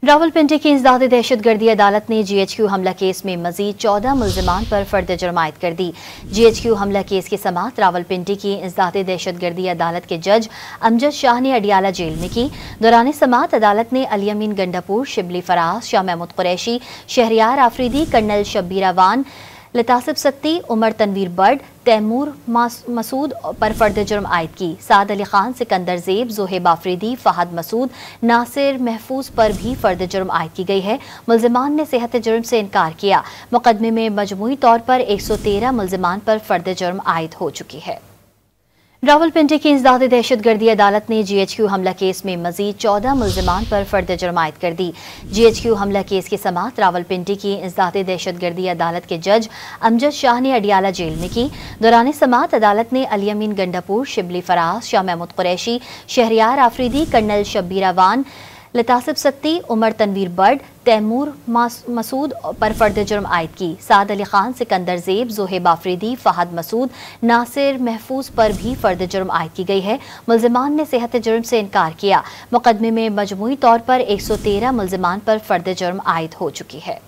रावलपिंडी की इंसदादी दहशतगर्दी अदालत ने GHQ हमला केस में मजीद 14 मुल्जिमान पर फर्द जुर्म आयद कर दी। GHQ हमला केस की समाअत रावलपिंडी की इंसदादी दहशतगर्दी अदालत के जज अमजद शाह ने अडियाला जेल में की। दौरान समाअत अदालत ने अली अमीन गंडापुर, शिबली फराज, शाह महमूद कुरैशी, शहरियार आफरीदी, कर्नल शब्बीर अवान, लतासिब सत्ती, उमर तनवीर बर्ड, तैमूर मसूद पर फर्द जुर्म आयद की। साद अली खान, सिकंदर ज़ेब, ज़ोहेब आफरीदी, फहद मसूद, नासिर महफूज पर भी फर्द जुर्म आयद की गई है। मुल्जिमान ने सेहत जुर्म से इनकार किया। मुकदमे में मजमूई तौर पर 113 मुल्जिमान पर फर्द जुर्म आयद हो चुकी है। रावलपिंडी की इंसदादी दहशतगर्दी अदालत ने GHQ हमला केस में मजीद 14 मुल्जिमान पर फर्द जुर्म आयद कर दी। GHQ हमला केस की समाअत रावलपिंडी की इंसदादी दहशतगर्दी अदालत के जज अमजद शाह ने अडियाला जेल में की। दौरान समाअत अदालत ने अली अमीन गंडापुर, शिबली फराज, शाह महमूद कुरैशी, शहरियार आफरीदी, कर्नल शब्बीर अवान, लतासिब सत्ती, उमर तनवीर बर्ड, तैमूर मसूद पर फर्द जुर्म आयद की। साद अली खान, सिकंदर ज़ेब, ज़ोहेब आफरीदी, फहद मसूद, नासिर महफूज पर भी फर्द जुर्म आयद की गई है। मुल्जिमान ने सेहत जुर्म से इनकार किया। मुकदमे में मजमूई तौर पर 113 मुल्जिमान पर फर्द जुर्म आयद हो चुकी है।